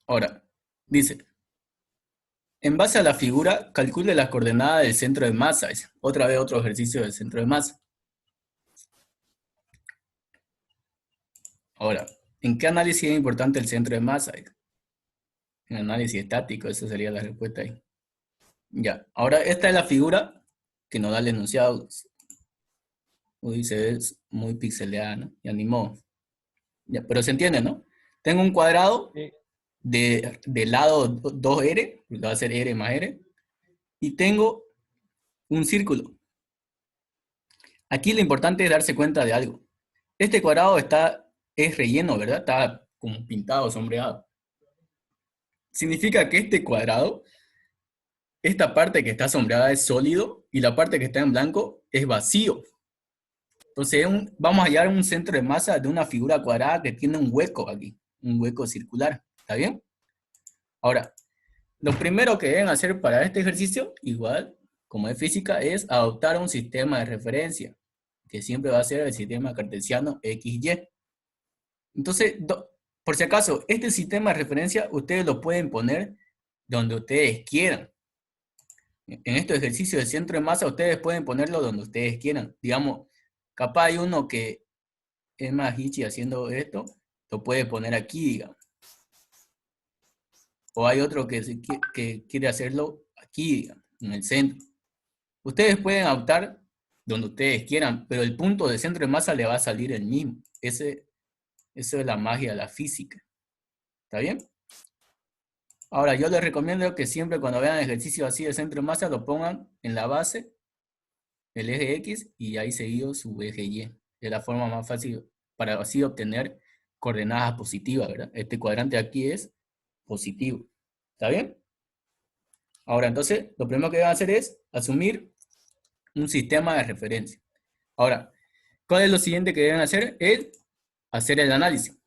Ahora, dice, en base a la figura, calcule las coordenadas del centro de masa. Otra vez otro ejercicio del centro de masa. Ahora, ¿en qué análisis es importante el centro de masa? En análisis estático, esa sería la respuesta ahí. Ya, ahora esta es la figura que nos da el enunciado. Uy, se ve muy pixeleada, ¿no? Ya ni modo. Ya, pero se entiende, ¿no? Tengo un cuadrado Sí, de lado 2R, va a ser R más R, y tengo un círculo. Aquí lo importante es darse cuenta de algo. Este cuadrado es relleno, ¿verdad? Está como pintado, sombreado. Significa que este cuadrado, esta parte que está sombreada es sólido y la parte que está en blanco es vacío. Entonces vamos a hallar un centro de masa de una figura cuadrada que tiene un hueco aquí, un hueco circular. ¿Está bien? Ahora, lo primero que deben hacer para este ejercicio, igual como es física, es adoptar un sistema de referencia, que siempre va a ser el sistema cartesiano XY. Entonces, por si acaso, este sistema de referencia ustedes lo pueden poner donde ustedes quieran. En estos ejercicios de centro de masa, ustedes pueden ponerlo donde ustedes quieran. Digamos, capaz hay uno que es más hichi haciendo esto, lo puede poner aquí, digamos. O hay otro que quiere hacerlo aquí, digamos, en el centro. Ustedes pueden optar donde ustedes quieran, pero el punto de centro de masa le va a salir el mismo. Eso es la magia de la física. ¿Está bien? Ahora, yo les recomiendo que siempre cuando vean ejercicios así de centro de masa, lo pongan en la base, el eje X, y ahí seguido su eje Y. Es la forma más fácil para así obtener coordenadas positivas, ¿verdad? Este cuadrante aquí es positivo. ¿Está bien? Ahora, entonces, lo primero que van a hacer es asumir un sistema de referencia. Ahora, ¿cuál es lo siguiente que deben hacer? Es hacer el análisis.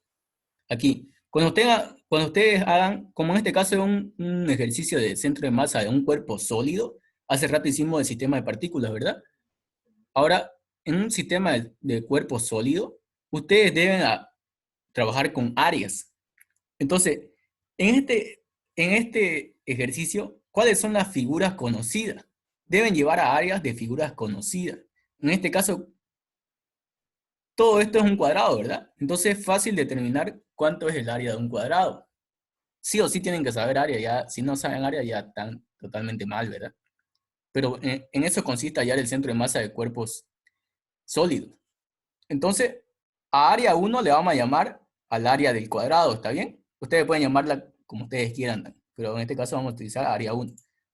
Aquí, cuando ustedes hagan, como en este caso es un ejercicio de centro de masa de un cuerpo sólido, hace rato hicimos el sistema de partículas, ¿verdad? Ahora, en un sistema de cuerpo sólido, ustedes deben trabajar con áreas. Entonces, en este ejercicio, ¿cuáles son las figuras conocidas? Deben llevar a áreas de figuras conocidas. En este caso, todo esto es un cuadrado, ¿verdad? Entonces es fácil determinar cuánto es el área de un cuadrado. Sí o sí tienen que saber área, ya, si no saben área ya están totalmente mal, ¿verdad? Pero en eso consiste hallar el centro de masa de cuerpos sólidos. Entonces, a área 1 le vamos a llamar al área del cuadrado, ¿está bien? Ustedes pueden llamarla como ustedes quieran, pero en este caso vamos a utilizar área 1.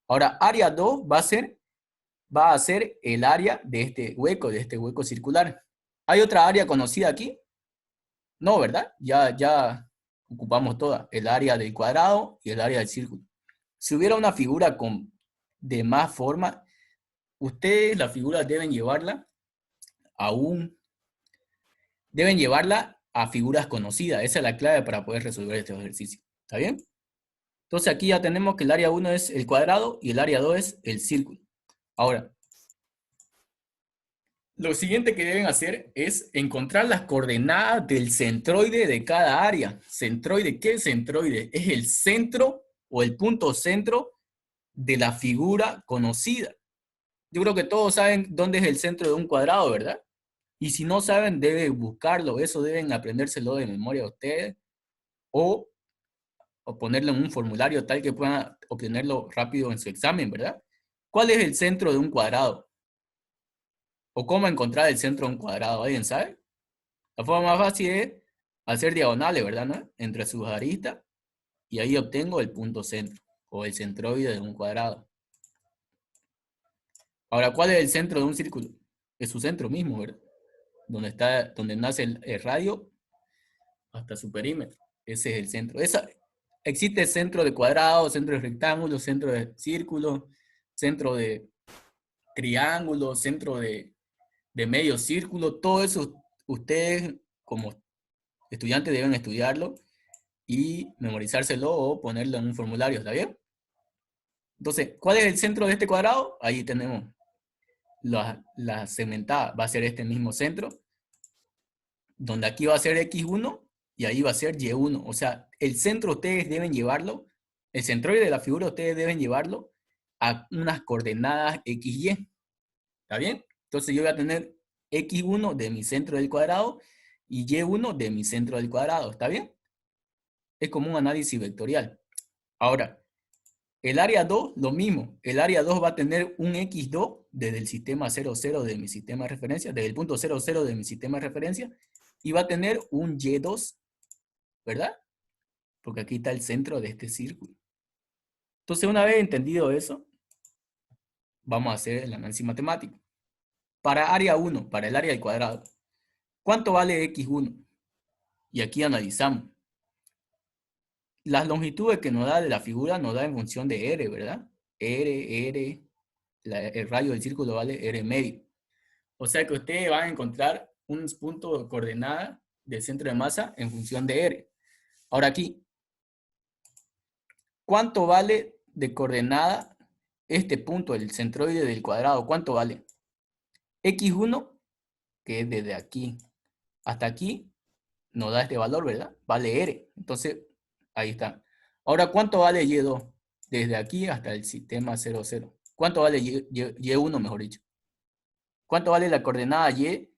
Ahora, área 2 va a ser el área de este hueco circular. ¿Hay otra área conocida aquí? No, ¿verdad? Ya ocupamos toda, el área del cuadrado y el área del círculo. Si hubiera una figura de más forma, ustedes la figura a deben llevarla a figuras conocidas. Esa es la clave para poder resolver este ejercicio. ¿Está bien? Entonces aquí ya tenemos que el área 1 es el cuadrado y el área 2 es el círculo. Ahora, lo siguiente que deben hacer es encontrar las coordenadas del centroide de cada área. ¿Centroide? ¿Qué es centroide? Es el centro o el punto centro de la figura conocida. Yo creo que todos saben dónde es el centro de un cuadrado, ¿verdad? Y si no saben, deben buscarlo. Eso deben aprendérselo de memoria a ustedes o, o ponerlo en un formulario tal que puedan obtenerlo rápido en su examen, ¿verdad? ¿Cuál es el centro de un cuadrado? ¿O cómo encontrar el centro de un cuadrado? ¿Alguien sabe? La forma más fácil es hacer diagonales, ¿verdad? ¿No? Entre sus aristas y ahí obtengo el punto centro o el centroide de un cuadrado. Ahora, ¿cuál es el centro de un círculo? Es su centro mismo, ¿verdad? Donde nace el radio hasta su perímetro. Ese es el centro. Existe centro de cuadrado, centro de rectángulo, centro de círculo, centro de triángulo, centro de medio círculo. Todo eso ustedes como estudiantes deben estudiarlo y memorizárselo o ponerlo en un formulario, ¿está bien? Entonces, ¿cuál es el centro de este cuadrado? Ahí tenemos la segmentada, va a ser este mismo centro, donde aquí va a ser x1 y ahí va a ser Y1. O sea, el centro ustedes deben llevarlo, el centroide de la figura ustedes deben llevarlo a unas coordenadas XY. ¿Está bien? Entonces yo voy a tener X1 de mi centro del cuadrado y Y1 de mi centro del cuadrado. ¿Está bien? Es como un análisis vectorial. Ahora, el área 2, lo mismo. El área 2 va a tener un X2 desde el sistema 00 de mi sistema de referencia, desde el punto 00 de mi sistema de referencia, y va a tener un Y2, ¿verdad? Porque aquí está el centro de este círculo. Entonces, una vez entendido eso, vamos a hacer el análisis matemático. Para área 1, para el área del cuadrado, ¿cuánto vale X1? Y aquí analizamos. Las longitudes que nos da de la figura nos da en función de R, ¿verdad? R, el radio del círculo vale R medio. O sea que ustedes van a encontrar un punto de coordenada del centro de masa en función de R. Ahora aquí, ¿cuánto vale de coordenada este punto, el centroide del cuadrado? ¿Cuánto vale? X1, que es desde aquí hasta aquí, nos da este valor, ¿verdad? Vale R. Entonces, ahí está. Ahora, ¿cuánto vale Y2? Desde aquí hasta el sistema 00. ¿Cuánto vale Y1, mejor dicho? ¿Cuánto vale la coordenada Y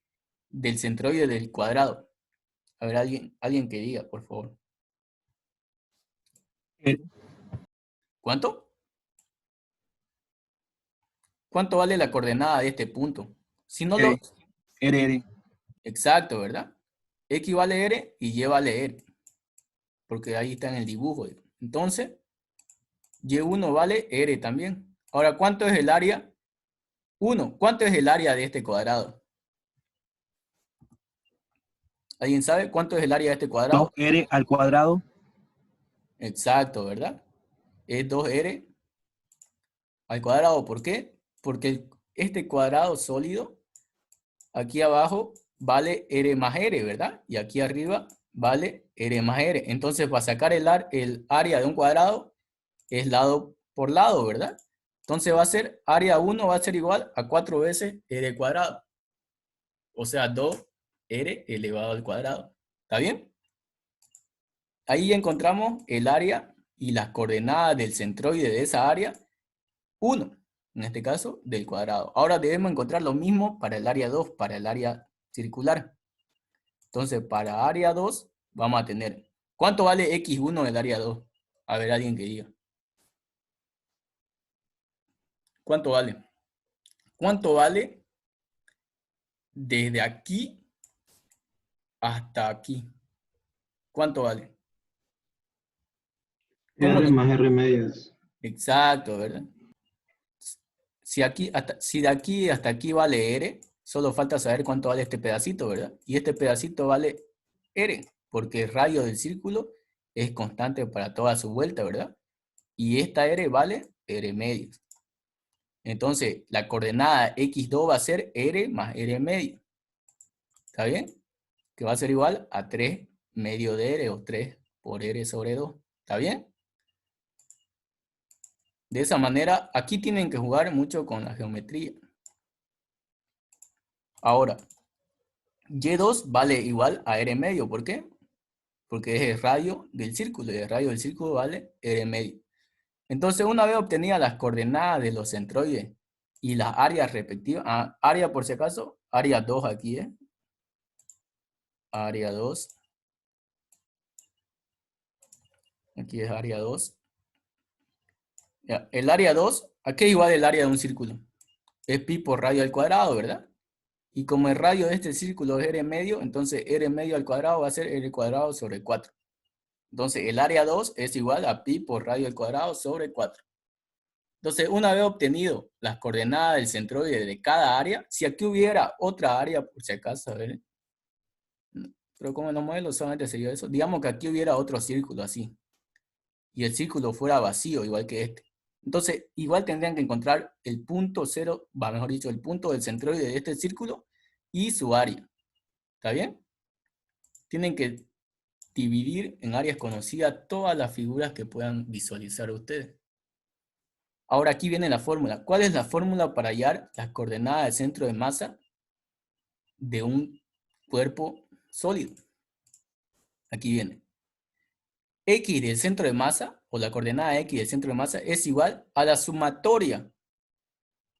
del centroide del cuadrado? A ver, alguien que diga, por favor. ¿Cuánto? ¿Cuánto vale la coordenada de este punto? Si no lo... R. Exacto, ¿verdad? X vale R y Y vale R. Porque ahí está en el dibujo. Entonces, Y1 vale R también. Ahora, ¿cuánto es el área? 1. ¿Cuánto es el área de este cuadrado? ¿Alguien sabe cuánto es el área de este cuadrado? 2R al cuadrado. Exacto, ¿verdad? Es 2R al cuadrado. ¿Por qué? Porque este cuadrado sólido, aquí abajo, vale R más R, ¿verdad? Y aquí arriba vale R más R. Entonces, para sacar el área de un cuadrado, es lado por lado, ¿verdad? Entonces va a ser, área 1 va a ser igual a 4 veces R cuadrado. O sea, 2R elevado al cuadrado. ¿Está bien? Ahí encontramos el área y las coordenadas del centroide de esa área, 1, en este caso, del cuadrado. Ahora debemos encontrar lo mismo para el área 2, para el área circular. Entonces, para área 2, vamos a tener, ¿cuánto vale X1 del área 2? A ver, alguien que diga. ¿Cuánto vale? ¿Cuánto vale desde aquí hasta aquí? ¿Cuánto vale? ¿Cómo R lo... más R medias. Exacto, ¿verdad? Si de aquí hasta aquí vale R, solo falta saber cuánto vale este pedacito, ¿verdad? Y este pedacito vale R, porque el radio del círculo es constante para toda su vuelta, ¿verdad? Y esta R vale R medios. Entonces, la coordenada X2 va a ser R más R medio. ¿Está bien? Que va a ser igual a 3 medio de R o 3 por R sobre 2. ¿Está bien? De esa manera, aquí tienen que jugar mucho con la geometría. Ahora, Y2 vale igual a R medio. ¿Por qué? Porque es el radio del círculo y el radio del círculo vale R medio. Entonces, una vez obtenidas las coordenadas de los centroides y las áreas respectivas, área por si acaso, área 2 aquí, área 2. Aquí es área 2. Ya, el área 2, ¿a qué es igual el área de un círculo? Es pi por radio al cuadrado, ¿verdad? Y como el radio de este círculo es R medio, entonces R medio al cuadrado va a ser R cuadrado sobre 4. Entonces el área 2 es igual a pi por radio al cuadrado sobre 4. Entonces una vez obtenido las coordenadas del centroide de cada área, si aquí hubiera otra área, por si acaso, a ver, pero como en los modelos solamente sería eso, digamos que aquí hubiera otro círculo así, y el círculo fuera vacío, igual que este. Entonces, igual tendrían que encontrar el punto cero, mejor dicho, el punto del centroide de este círculo y su área. ¿Está bien? Tienen que dividir en áreas conocidas todas las figuras que puedan visualizar ustedes. Ahora aquí viene la fórmula. ¿Cuál es la fórmula para hallar las coordenadas del centro de masa de un cuerpo sólido? Aquí viene. X del centro de masa, o la coordenada X del centro de masa, es igual a la sumatoria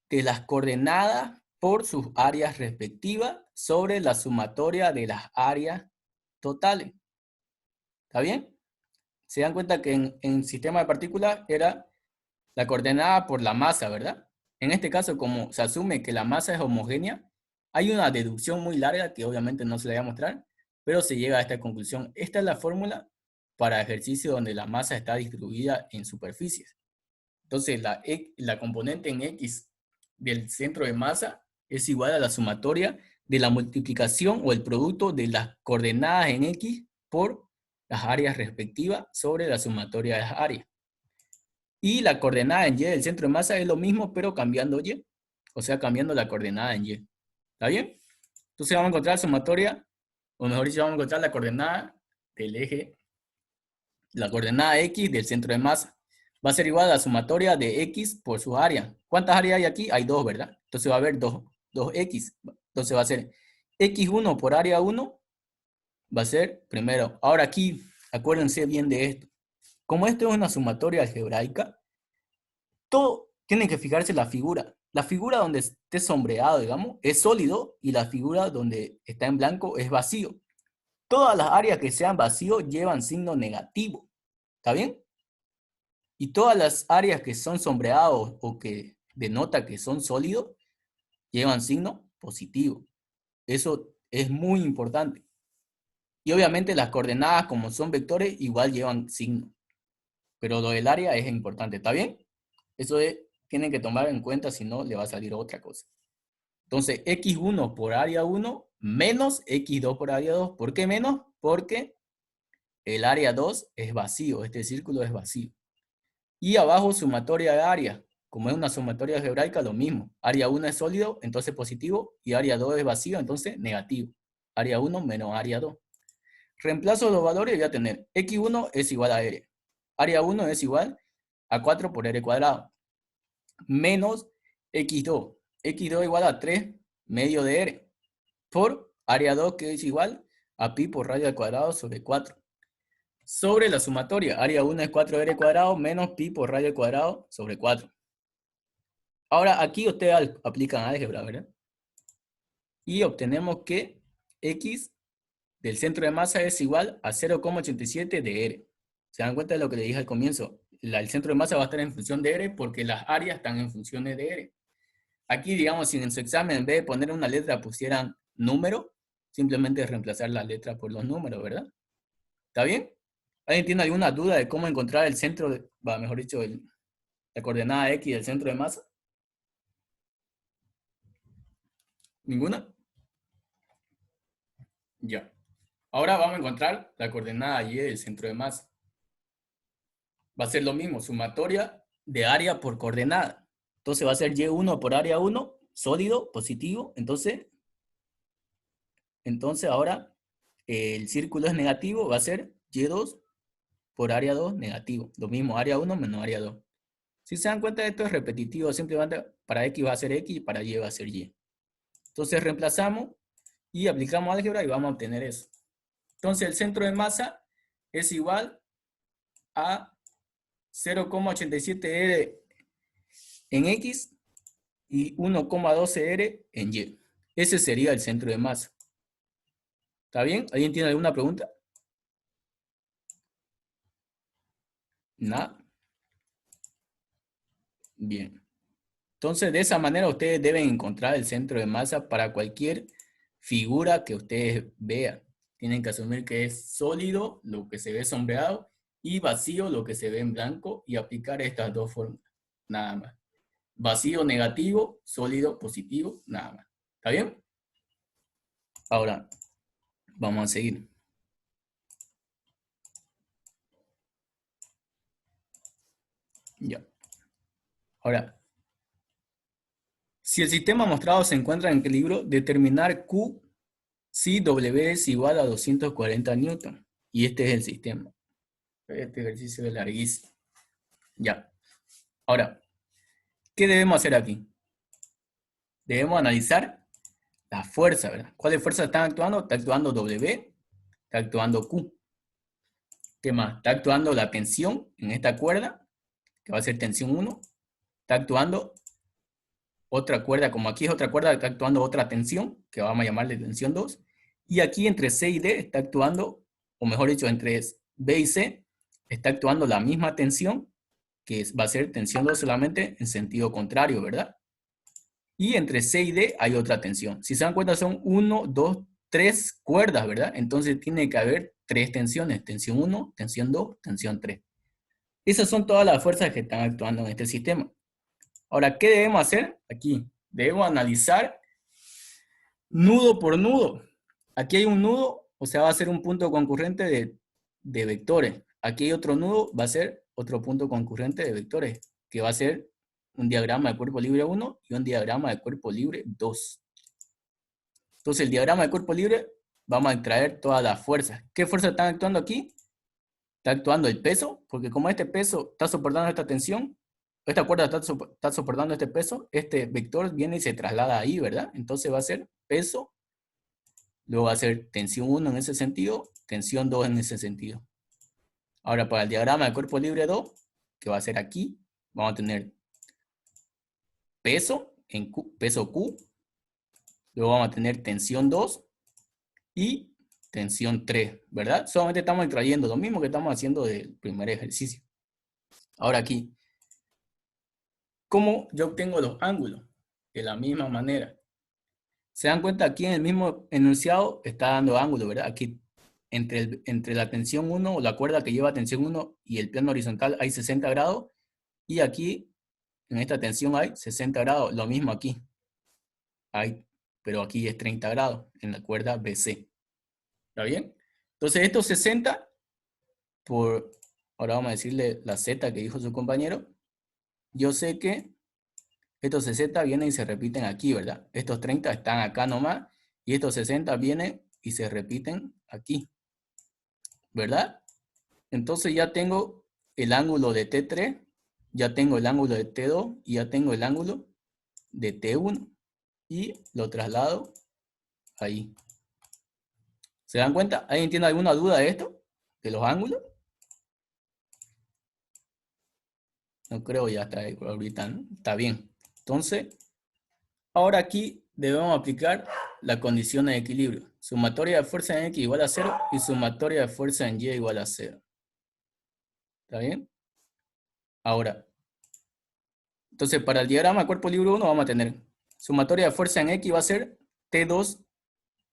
de las coordenadas por sus áreas respectivas sobre la sumatoria de las áreas totales. ¿Está bien? Se dan cuenta que en sistema de partículas era la coordenada por la masa, ¿verdad? En este caso, como se asume que la masa es homogénea, hay una deducción muy larga que obviamente no se la voy a mostrar, pero se llega a esta conclusión. Esta es la fórmula para ejercicios donde la masa está distribuida en superficies. Entonces, la componente en X del centro de masa es igual a la sumatoria de la multiplicación o el producto de las coordenadas en X por las áreas respectivas sobre la sumatoria de las áreas. Y la coordenada en Y del centro de masa es lo mismo, pero cambiando Y. O sea, cambiando la coordenada en Y. ¿Está bien? Entonces vamos a encontrar la sumatoria, o mejor dicho, vamos a encontrar la coordenada del eje, la coordenada X del centro de masa. Va a ser igual a la sumatoria de X por su área. ¿Cuántas áreas hay aquí? Hay 2, ¿verdad? Entonces va a haber 2X. Entonces va a ser X1 por área 1, va a ser primero. Ahora aquí, acuérdense bien de esto. Como esto es una sumatoria algebraica, todo tiene que fijarse en la figura. La figura donde esté sombreado, digamos, es sólido y la figura donde está en blanco es vacío. Todas las áreas que sean vacío llevan signo negativo. ¿Está bien? Y todas las áreas que son sombreados o que denota que son sólidos llevan signo positivo. Eso es muy importante. Y obviamente las coordenadas, como son vectores, igual llevan signo. Pero lo del área es importante. ¿Está bien? Eso tienen que tomar en cuenta, si no, le va a salir otra cosa. Entonces, X1 por área 1 menos X2 por área 2. ¿Por qué menos? Porque el área 2 es vacío, este círculo es vacío. Y abajo, sumatoria de área. Como es una sumatoria algebraica, lo mismo. Área 1 es sólido, entonces positivo, y área 2 es vacío, entonces negativo. Área 1 menos área 2. Reemplazo los valores y voy a tener X1 es igual a R. Área 1 es igual a 4 por R cuadrado. Menos X2. X2 igual a 3 medio de R. Por área 2, que es igual a pi por radio al cuadrado sobre 4. Sobre la sumatoria, área 1 es 4R cuadrado menos pi por radio al cuadrado sobre 4. Ahora aquí ustedes aplican álgebra, ¿verdad? Y obtenemos que X del centro de masa es igual a 0,87 de R. ¿Se dan cuenta de lo que les dije al comienzo? El centro de masa va a estar en función de R porque las áreas están en funciones de R. Aquí, digamos, si en su examen en vez de poner una letra pusieran número, simplemente reemplazar la letra por los números, ¿verdad? ¿Está bien? ¿Alguien tiene alguna duda de cómo encontrar el centro, mejor dicho, la coordenada X del centro de masa? ¿Ninguna? Ya. Ahora vamos a encontrar la coordenada Y del centro de masa. Va a ser lo mismo, sumatoria de área por coordenada. Entonces va a ser Y1 por área 1, sólido, positivo. Entonces ahora el círculo es negativo, va a ser Y2 por área 2, negativo. Lo mismo, área 1 menos área 2. Si se dan cuenta, esto es repetitivo. Simplemente para X va a ser X y para Y va a ser Y. Entonces reemplazamos y aplicamos álgebra y vamos a obtener eso. Entonces el centro de masa es igual a 0,87 R en X y 1,12 R en Y. Ese sería el centro de masa. ¿Está bien? ¿Alguien tiene alguna pregunta? Nada. Bien. Entonces, de esa manera ustedes deben encontrar el centro de masa para cualquier figura que ustedes vean. Tienen que asumir que es sólido, lo que se ve sombreado, y vacío, lo que se ve en blanco, y aplicar estas dos fórmulas. Nada más. Vacío negativo, sólido positivo, nada más. ¿Está bien? Ahora, vamos a seguir. Ya. Ahora, si el sistema mostrado se encuentra en equilibrio, determinar Q si W es igual a 240 newton. Y este es el sistema. Este ejercicio es larguísimo. Ya. Ahora, ¿qué debemos hacer aquí? Debemos analizar la fuerza, ¿verdad? ¿Cuáles fuerzas están actuando? Está actuando W, está actuando Q. ¿Qué más? Está actuando la tensión en esta cuerda, que va a ser tensión 1. Está actuando otra cuerda, como aquí es otra cuerda, está actuando otra tensión, que vamos a llamarle tensión 2. Y aquí entre C y D está actuando, o mejor dicho, entre B y C, está actuando la misma tensión, que va a ser tensión 2 solamente en sentido contrario, ¿verdad? Y entre C y D hay otra tensión. Si se dan cuenta son 1, 2, 3 cuerdas, ¿verdad? Entonces tiene que haber 3 tensiones. Tensión 1, tensión 2, tensión 3. Esas son todas las fuerzas que están actuando en este sistema. Ahora, ¿qué debemos hacer? Aquí, debemos analizar nudo por nudo. Aquí hay un nudo, o sea, va a ser un punto concurrente de vectores. Aquí hay otro nudo, va a ser otro punto concurrente de vectores, que va a ser un diagrama de cuerpo libre 1 y un diagrama de cuerpo libre 2. Entonces, el diagrama de cuerpo libre, vamos a extraer todas las fuerzas. ¿Qué fuerzas están actuando aquí? Está actuando el peso, porque como este peso está soportando esta tensión, esta cuerda está soportando este peso, este vector viene y se traslada ahí, ¿verdad? Entonces va a ser peso, luego va a ser tensión 1 en ese sentido, tensión 2 en ese sentido. Ahora, para el diagrama de cuerpo libre 2, que va a ser aquí, vamos a tener peso, en Q, peso Q, luego vamos a tener tensión 2 y tensión 3, ¿verdad? Solamente estamos extrayendo lo mismo que estamos haciendo del primer ejercicio. Ahora aquí, ¿cómo yo obtengo los ángulos? De la misma manera. Se dan cuenta aquí en el mismo enunciado está dando ángulo, ¿verdad? Aquí entre la tensión 1 o la cuerda que lleva tensión 1 y el plano horizontal hay 60 grados. Y aquí en esta tensión hay 60 grados. Lo mismo aquí. Pero aquí es 30 grados en la cuerda BC. ¿Está bien? Entonces estos 60 ahora vamos a decirle la Z que dijo su compañero. Yo sé que estos 60 vienen y se repiten aquí, ¿verdad? Estos 30 están acá nomás. Y estos 60 vienen y se repiten aquí. ¿Verdad? Entonces ya tengo el ángulo de T3, ya tengo el ángulo de T2 y ya tengo el ángulo de T1. Y lo traslado ahí. ¿Se dan cuenta? ¿Alguien tiene alguna duda de esto? ¿De los ángulos? No creo, ya está ahorita, ¿no? Está bien. Entonces, ahora aquí debemos aplicar la condición de equilibrio. Sumatoria de fuerza en X igual a 0 y sumatoria de fuerza en Y igual a 0. ¿Está bien? Ahora, entonces para el diagrama cuerpo libre 1 vamos a tener sumatoria de fuerza en X va a ser T2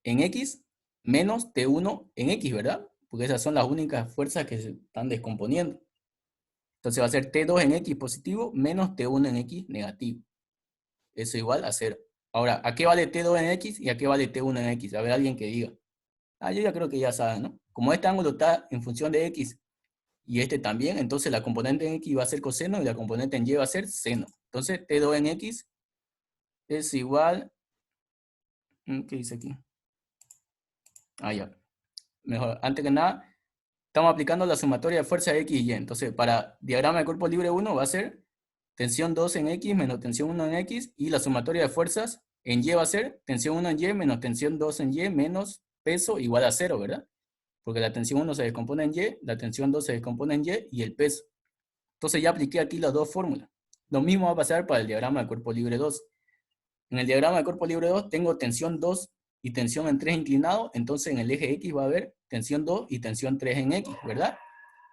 en X menos T1 en X, ¿verdad? Porque esas son las únicas fuerzas que se están descomponiendo. Entonces va a ser T2 en X positivo menos T1 en X negativo. Eso igual a 0. Ahora, ¿a qué vale T2 en X y a qué vale T1 en X? A ver, alguien que diga. Yo ya creo que ya saben, ¿no? Como este ángulo está en función de X y este también, entonces la componente en X va a ser coseno y la componente en Y va a ser seno. Entonces, T2 en X es igual... ¿Qué dice aquí? Ya. Mejor, antes que nada, estamos aplicando la sumatoria de fuerza de X y Y. Entonces, para diagrama de cuerpo libre 1 va a ser tensión 2 en X menos tensión 1 en X, y la sumatoria de fuerzas en Y va a ser tensión 1 en Y menos tensión 2 en Y menos peso igual a 0, ¿verdad? Porque la tensión 1 se descompone en Y, la tensión 2 se descompone en Y y el peso. Entonces ya apliqué aquí las dos fórmulas. Lo mismo va a pasar para el diagrama de cuerpo libre 2. En el diagrama de cuerpo libre 2 tengo tensión 2 y tensión en 3 inclinado, entonces en el eje X va a haber tensión 2 y tensión 3 en X, ¿verdad?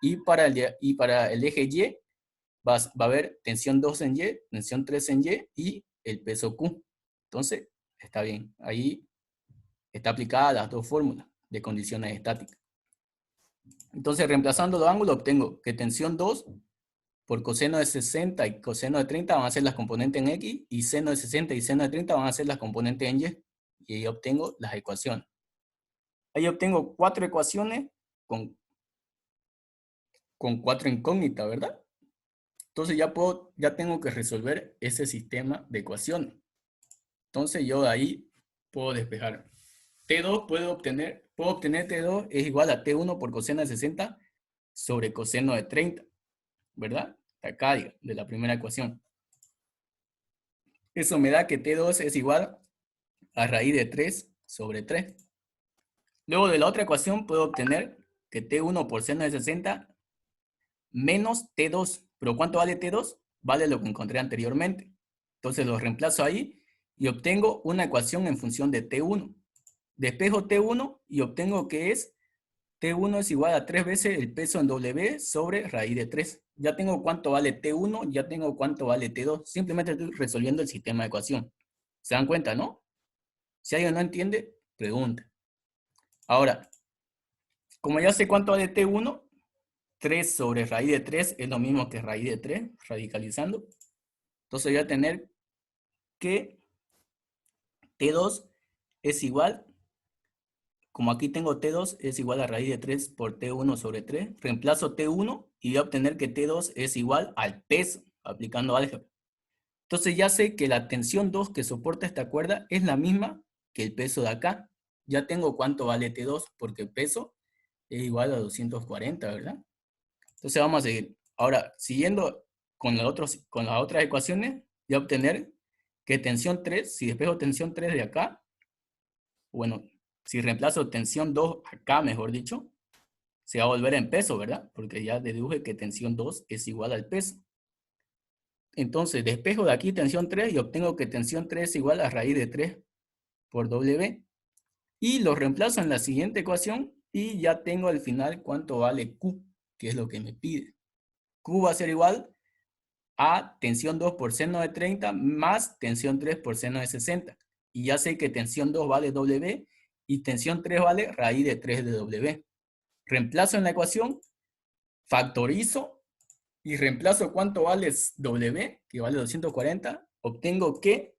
Y para el eje Y va a haber tensión 2 en Y, tensión 3 en Y y el peso Q. Entonces, está bien. Ahí está aplicada las dos fórmulas de condiciones estáticas. Entonces, reemplazando los ángulos, obtengo que tensión 2 por coseno de 60 y coseno de 30 van a ser las componentes en X, y seno de 60 y seno de 30 van a ser las componentes en Y. Y ahí obtengo las ecuaciones. Ahí obtengo 4 ecuaciones con 4 incógnitas, ¿verdad? Entonces ya tengo que resolver ese sistema de ecuaciones. Entonces yo de ahí puedo despejar. T2 puedo obtener T2 es igual a T1 por coseno de 60 sobre coseno de 30, ¿verdad? Acá, de la primera ecuación. Eso me da que T2 es igual a raíz de 3 sobre 3. Luego de la otra ecuación puedo obtener que T1 por seno de 60 menos T2. ¿Pero cuánto vale T2? Vale lo que encontré anteriormente. Entonces lo reemplazo ahí y obtengo una ecuación en función de T1. Despejo T1 y obtengo que es T1 es igual a 3 veces el peso en W sobre raíz de 3. Ya tengo cuánto vale T1, ya tengo cuánto vale T2. Simplemente estoy resolviendo el sistema de ecuación. ¿Se dan cuenta, no? Si alguien no entiende, pregunta. Ahora, como ya sé cuánto vale T1, 3 sobre raíz de 3 es lo mismo que raíz de 3, radicalizando. Entonces voy a tener que T2 es igual, como aquí tengo T2, es igual a raíz de 3 por T1 sobre 3. Reemplazo T1 y voy a obtener que T2 es igual al peso, aplicando álgebra. Entonces ya sé que la tensión 2 que soporta esta cuerda es la misma que el peso de acá. Ya tengo cuánto vale T2, porque el peso es igual a 240, ¿verdad? Entonces vamos a seguir. Ahora, siguiendo con las otras ecuaciones, voy a obtener que tensión 3, si despejo tensión 3 de acá, bueno, si reemplazo tensión 2 acá, mejor dicho, se va a volver en peso, ¿verdad? Porque ya deduje que tensión 2 es igual al peso. Entonces, despejo de aquí tensión 3 y obtengo que tensión 3 es igual a raíz de 3 por W. Y lo reemplazo en la siguiente ecuación y ya tengo al final cuánto vale Q, que es lo que me pide. Q va a ser igual a tensión 2 por seno de 30 más tensión 3 por seno de 60. Y ya sé que tensión 2 vale W y tensión 3 vale raíz de 3 de W. Reemplazo en la ecuación, factorizo y reemplazo cuánto vale W, que vale 240. Obtengo que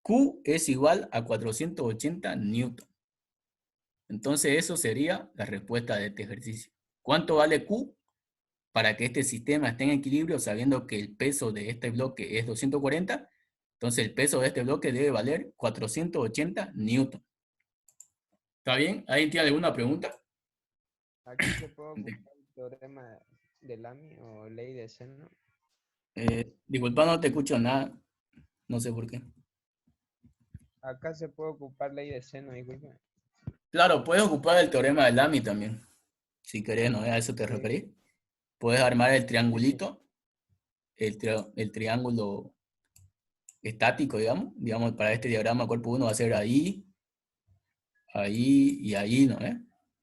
Q es igual a 480 newton. Entonces eso sería la respuesta de este ejercicio. ¿Cuánto vale Q? Para que este sistema esté en equilibrio, sabiendo que el peso de este bloque es 240, entonces el peso de este bloque debe valer 480 newton. ¿Está bien? ¿Alguien tiene alguna pregunta? Aquí se puede ocupar el teorema de Lamy o ley de seno. Disculpa, no te escucho nada. No sé por qué. Acá se puede ocupar ley de seno, disculpe. Claro, puedes ocupar el teorema de Lamy también. Si querés, ¿no? ¿A eso te Sí. referís? Puedes armar el triangulito, el triángulo estático, digamos, para este diagrama cuerpo 1 va a ser ahí, ahí y ahí, ¿no?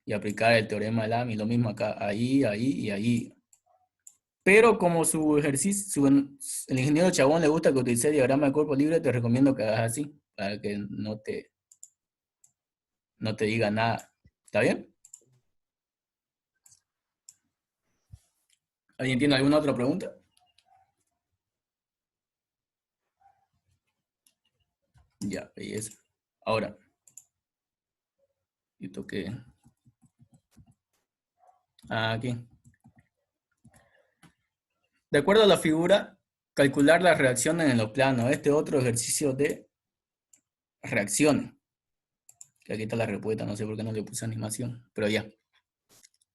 Y aplicar el teorema de Lamy, lo mismo acá, ahí, ahí y ahí. Pero como su ejercicio, el ingeniero Chabón le gusta que utilice diagrama de cuerpo libre, te recomiendo que hagas así, para que no te diga nada. ¿Está bien? ¿Alguien tiene alguna otra pregunta? Ya, belleza. Ahora, y toqué aquí. De acuerdo a la figura, calcular las reacciones en los planos. Este otro ejercicio de reacciones. Que aquí está la respuesta, no sé por qué no le puse animación, pero ya.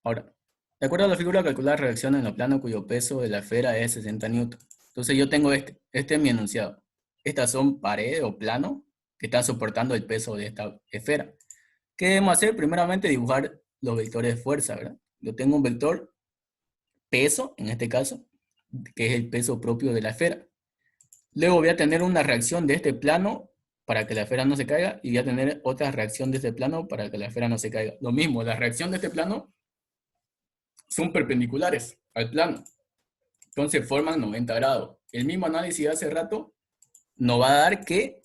Ahora, de acuerdo a la figura, calcular reacciones en los planos cuyo peso de la esfera es 60 newton. Entonces yo tengo este es mi enunciado. Estas son paredes o planos que están soportando el peso de esta esfera. ¿Qué debemos hacer? Primeramente dibujar los vectores de fuerza, ¿verdad? Yo tengo un vector peso, en este caso, que es el peso propio de la esfera. Luego voy a tener una reacción de este plano para que la esfera no se caiga y voy a tener otra reacción de este plano para que la esfera no se caiga. Lo mismo, la reacción de este plano son perpendiculares al plano. Entonces forman 90 grados. El mismo análisis de hace rato nos va a dar que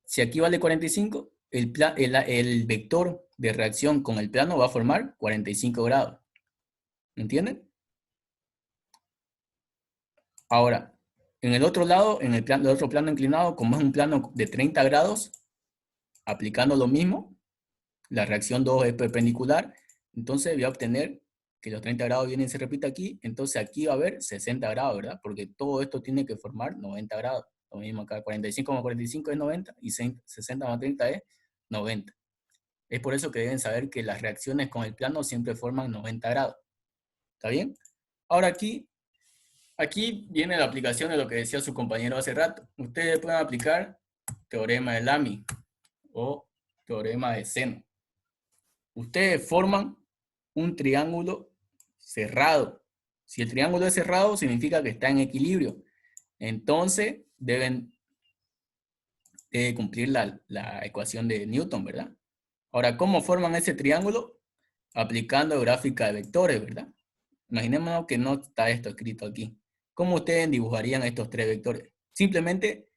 si aquí vale 45, el vector de reacción con el plano va a formar 45 grados. ¿Entienden? Ahora, en el otro lado, en el otro plano inclinado, como es un plano de 30 grados, aplicando lo mismo, la reacción 2 es perpendicular, entonces voy a obtener que los 30 grados vienen y se repite aquí, entonces aquí va a haber 60 grados, ¿verdad? Porque todo esto tiene que formar 90 grados. Lo mismo acá, 45 más 45 es 90 y 60 más 30 es 90. Es por eso que deben saber que las reacciones con el plano siempre forman 90 grados. ¿Está bien? Ahora aquí viene la aplicación de lo que decía su compañero hace rato. Ustedes pueden aplicar teorema de Lamy o teorema de seno. Ustedes forman un triángulo cerrado. Si el triángulo es cerrado, significa que está en equilibrio. Entonces, debe cumplir la ecuación de Newton, ¿verdad? Ahora, ¿cómo forman ese triángulo? Aplicando gráfica de vectores, ¿verdad? Imaginémonos que no está esto escrito aquí. ¿Cómo ustedes dibujarían estos tres vectores? Simplemente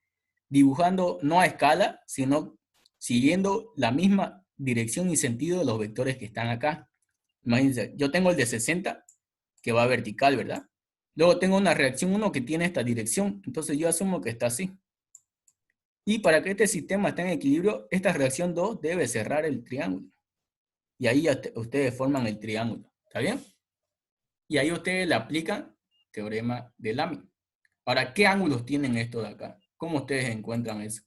dibujando no a escala, sino siguiendo la misma dirección y sentido de los vectores que están acá. Imagínense, yo tengo el de 60 que va vertical, ¿verdad? Luego tengo una reacción 1 que tiene esta dirección, entonces yo asumo que está así. Y para que este sistema esté en equilibrio, esta reacción 2 debe cerrar el triángulo. Y ahí ustedes forman el triángulo, ¿está bien? Y ahí ustedes le aplican teorema de Lamy. Ahora, ¿qué ángulos tienen estos de acá? ¿Cómo ustedes encuentran eso?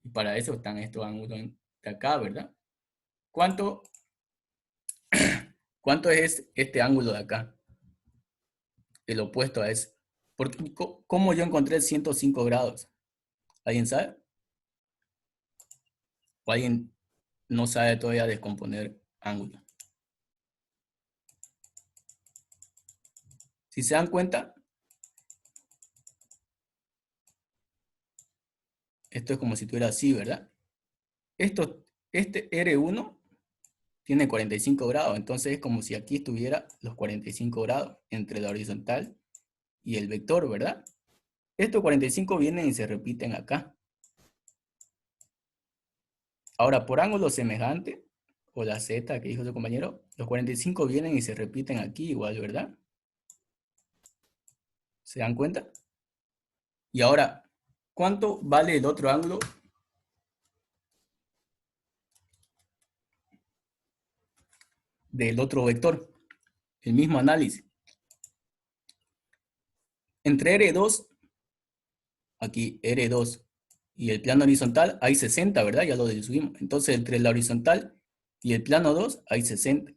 Y para eso están estos ángulos de acá, ¿verdad? ¿Cuánto es este ángulo de acá? El opuesto a ese. ¿Cómo yo encontré 105 grados? ¿Alguien sabe? ¿O alguien no sabe todavía descomponer ángulos? Si se dan cuenta, esto es como si tuviera así, ¿verdad? Este R1 tiene 45 grados, entonces es como si aquí estuviera los 45 grados entre la horizontal y el vector, ¿verdad? Estos 45 vienen y se repiten acá. Ahora, por ángulo semejante, o la Z que dijo su compañero, los 45 vienen y se repiten aquí igual, ¿verdad? ¿Se dan cuenta? Y ahora, ¿cuánto vale el otro ángulo? Del otro vector. El mismo análisis. Entre R2, aquí R2 y el plano horizontal hay 60, ¿verdad? Ya lo deducimos. Entonces, entre la horizontal y el plano 2 hay 60,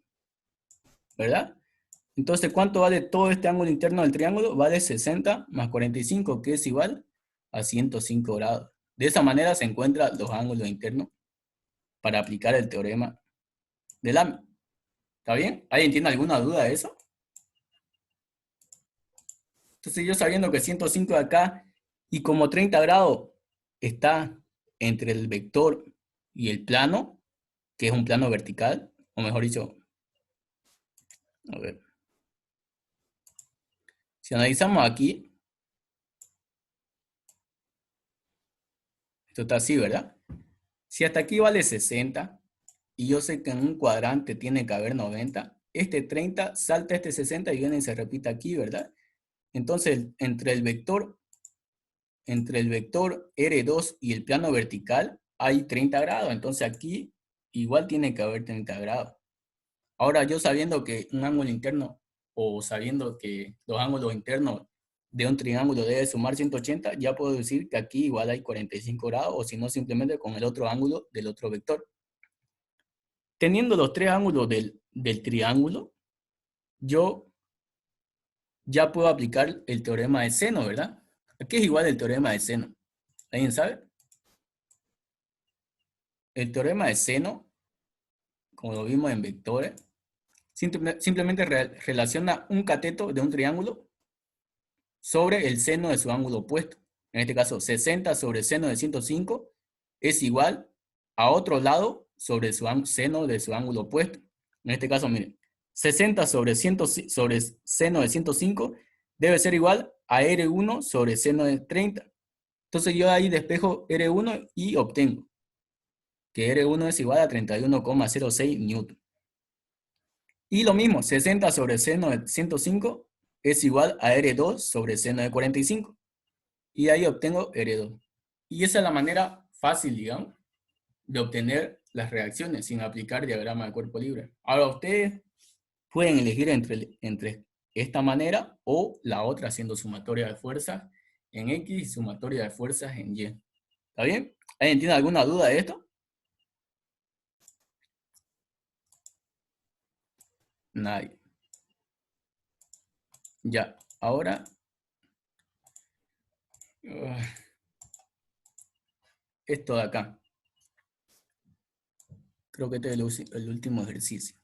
¿verdad? Entonces, ¿cuánto vale todo este ángulo interno del triángulo? Vale 60 más 45, que es igual a 105 grados. De esa manera se encuentran los ángulos internos para aplicar el teorema de Lamy. ¿Está bien? ¿Alguien tiene alguna duda de eso? Entonces, yo sabiendo que 105 de acá y como 30 grados está entre el vector y el plano, que es un plano vertical, o mejor dicho, a ver, si analizamos aquí, esto está así, ¿verdad? Si hasta aquí vale 60, y yo sé que en un cuadrante tiene que haber 90, este 30 salta este 60 y viene y se repite aquí, ¿verdad? Entonces, entre el vector R2 y el plano vertical hay 30 grados, entonces aquí igual tiene que haber 30 grados. Ahora, yo sabiendo que un ángulo interno, o sabiendo que los ángulos internos de un triángulo debe sumar 180, ya puedo decir que aquí igual hay 45 grados, o si no, simplemente con el otro ángulo del otro vector. Teniendo los tres ángulos del triángulo, yo ya puedo aplicar el teorema de seno, ¿verdad? Aquí es igual el teorema de seno. ¿Alguien sabe? El teorema de seno, como lo vimos en vectores, simplemente relaciona un cateto de un triángulo sobre el seno de su ángulo opuesto. En este caso, 60 sobre seno de 105 es igual a otro lado sobre su seno de su ángulo opuesto. En este caso, miren, 60 sobre seno de 105 debe ser igual a R1 sobre seno de 30. Entonces yo ahí despejo R1 y obtengo que R1 es igual a 31,06 newton. Y lo mismo, 60 sobre seno de 105 es igual a R2 sobre seno de 45. Y ahí obtengo R2. Y esa es la manera fácil, digamos, de obtener las reacciones sin aplicar diagrama de cuerpo libre. Ahora ustedes pueden elegir entre esta manera o la otra haciendo sumatoria de fuerzas en X y sumatoria de fuerzas en Y. ¿Está bien? ¿Alguien tiene alguna duda de esto? Nadie. Ya, ahora esto de acá. Creo que este es el último ejercicio.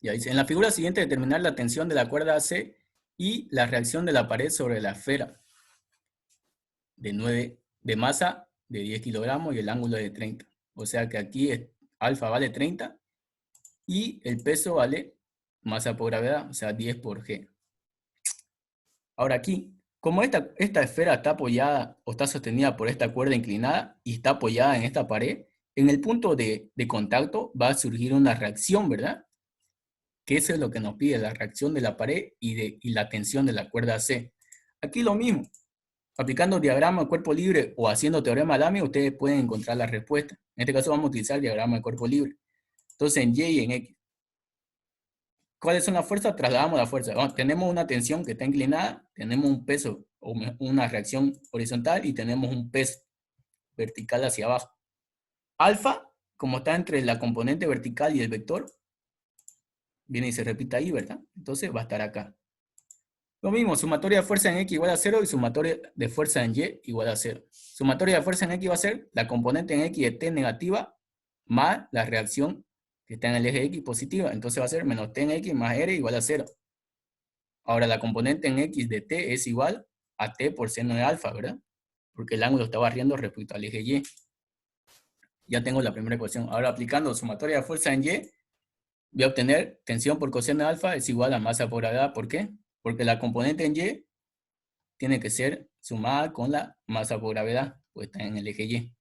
Ya dice, en la figura siguiente determinar la tensión de la cuerda AC y la reacción de la pared sobre la esfera de masa de 10 kilogramos y el ángulo de 30. O sea que aquí alfa vale 30 y el peso vale masa por gravedad, o sea 10 por G. Ahora aquí, como esta esfera está apoyada o está sostenida por esta cuerda inclinada y está apoyada en esta pared, en el punto de contacto va a surgir una reacción, ¿verdad? Que eso es lo que nos pide, la reacción de la pared y la tensión de la cuerda C. Aquí lo mismo. Aplicando diagrama de cuerpo libre o haciendo teorema de Lamy, ustedes pueden encontrar la respuesta. En este caso vamos a utilizar el diagrama de cuerpo libre. Entonces en Y y en X. ¿Cuáles son las fuerzas? Trasladamos la fuerza. Tenemos una tensión que está inclinada, tenemos un peso o una reacción horizontal y tenemos un peso vertical hacia abajo. Alfa, como está entre la componente vertical y el vector, viene y se repite ahí, ¿verdad? Entonces va a estar acá. Lo mismo, sumatoria de fuerza en X igual a 0 y sumatoria de fuerza en Y igual a 0. Sumatoria de fuerza en X va a ser la componente en X de T negativa más la reacción que está en el eje X positiva. Entonces va a ser menos T en X más R igual a 0. Ahora la componente en X de T es igual a T por seno de alfa, ¿verdad? Porque el ángulo está barriendo respecto al eje Y. Ya tengo la primera ecuación. Ahora aplicando sumatoria de fuerza en Y, voy a obtener tensión por coseno de alfa es igual a masa por gravedad. ¿Por qué? Porque la componente en Y tiene que ser sumada con la masa por gravedad, pues está en el eje Y.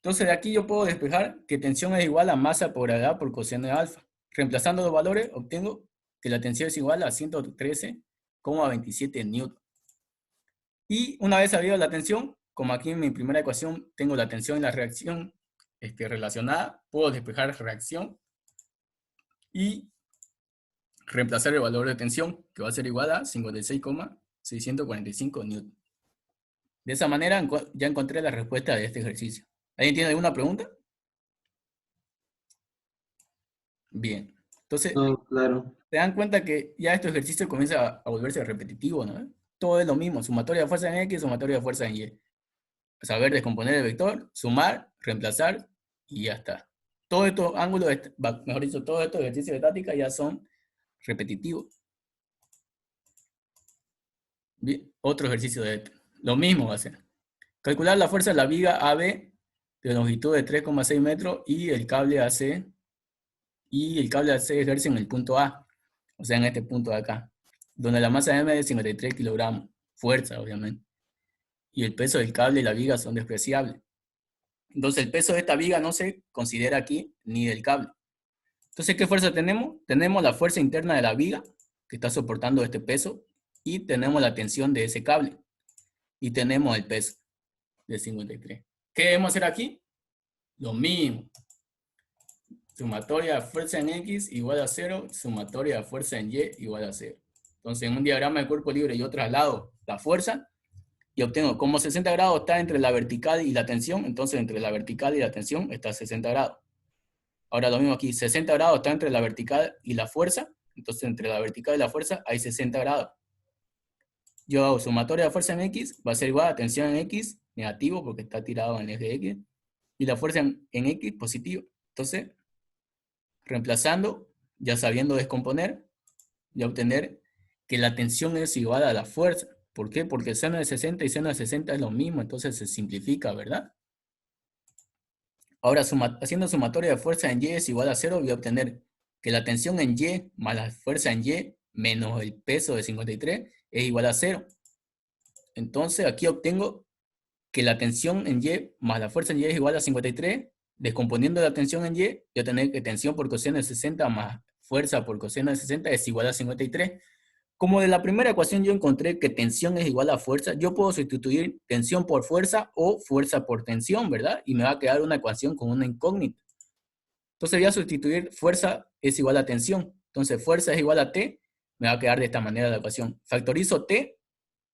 Entonces de aquí yo puedo despejar que tensión es igual a masa por gravedad por coseno de alfa. Reemplazando los valores, obtengo que la tensión es igual a 113,27 newton. Y una vez sabida la tensión, como aquí en mi primera ecuación tengo la tensión y la reacción relacionada, puedo despejar reacción y reemplazar el valor de tensión, que va a ser igual a 56,645 newton. De esa manera ya encontré la respuesta de este ejercicio. ¿Alguien tiene alguna pregunta? Bien. Entonces, Claro. se dan cuenta que ya este ejercicio comienza a volverse repetitivo, ¿no? Todo es lo mismo, sumatoria de fuerza en X, sumatoria de fuerza en Y. Saber descomponer el vector, sumar, reemplazar y ya está. Todos estos ángulos, mejor dicho, todos estos ejercicios de estática ya son repetitivos. Bien, otro ejercicio de este. Lo mismo va a ser. Calcular la fuerza de la viga AB de longitud de 3,6 metros y el cable AC ejerce en el punto A, o sea en este punto de acá, donde la masa M es de 53 kilogramos, fuerza obviamente, y el peso del cable y la viga son despreciables. Entonces el peso de esta viga no se considera aquí ni del cable. Entonces, ¿qué fuerza tenemos? Tenemos la fuerza interna de la viga que está soportando este peso y tenemos la tensión de ese cable y tenemos el peso de 53. ¿Qué debemos hacer aquí? Lo mismo. Sumatoria de fuerza en X igual a 0, sumatoria de fuerza en Y igual a 0. Entonces, en un diagrama de cuerpo libre yo traslado la fuerza y obtengo como 60 grados está entre la vertical y la tensión, entonces entre la vertical y la tensión está 60 grados. Ahora lo mismo aquí, 60 grados está entre la vertical y la fuerza, entonces entre la vertical y la fuerza hay 60 grados. Yo hago sumatoria de fuerza en X, va a ser igual a tensión en X, negativo porque está tirado en el eje X, y la fuerza en X, positivo. Entonces, reemplazando, ya sabiendo descomponer, ya obtener que la tensión es igual a la fuerza. ¿Por qué? Porque seno de 60 y seno de 60 es lo mismo, entonces se simplifica, ¿verdad? Ahora, haciendo sumatoria de fuerza en Y es igual a 0, voy a obtener que la tensión en Y más la fuerza en Y menos el peso de 53 es igual a 0. Entonces, aquí obtengo que la tensión en Y más la fuerza en Y es igual a 53. Descomponiendo la tensión en Y, voy a tener que tensión por coseno de 60 más fuerza por coseno de 60 es igual a 53. Como de la primera ecuación yo encontré que tensión es igual a fuerza, yo puedo sustituir tensión por fuerza o fuerza por tensión, ¿verdad? Y me va a quedar una ecuación con una incógnita. Entonces voy a sustituir fuerza es igual a tensión. Entonces fuerza es igual a T, me va a quedar de esta manera la ecuación. Factorizo T,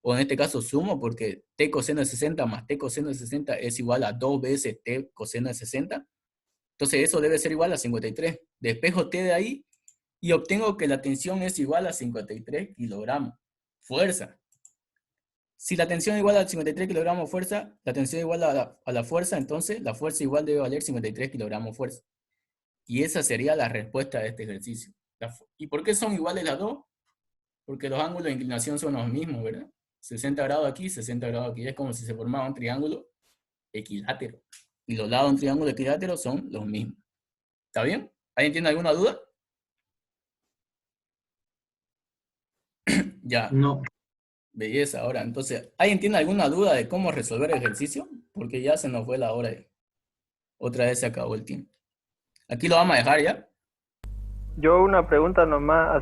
o en este caso sumo porque T coseno de 60 más T coseno de 60 es igual a 2 veces T coseno de 60. Entonces eso debe ser igual a 53. Despejo T de ahí y obtengo que la tensión es igual a 53 kilogramos. Fuerza. Si la tensión es igual a 53 kilogramos fuerza, la tensión es igual a la fuerza, entonces la fuerza igual debe valer 53 kilogramos fuerza. Y esa sería la respuesta de este ejercicio. ¿Y por qué son iguales las dos? Porque los ángulos de inclinación son los mismos, ¿verdad? 60 grados aquí, 60 grados aquí. Es como si se formara un triángulo equilátero. Y los lados de un triángulo equilátero son los mismos. ¿Está bien? ¿Alguien tiene alguna duda? Ya. No. Belleza. Ahora, entonces, ¿alguien tiene alguna duda de cómo resolver el ejercicio? Porque ya se nos fue la hora. Otra vez se acabó el tiempo. Aquí lo vamos a dejar ya. Yo una pregunta nomás.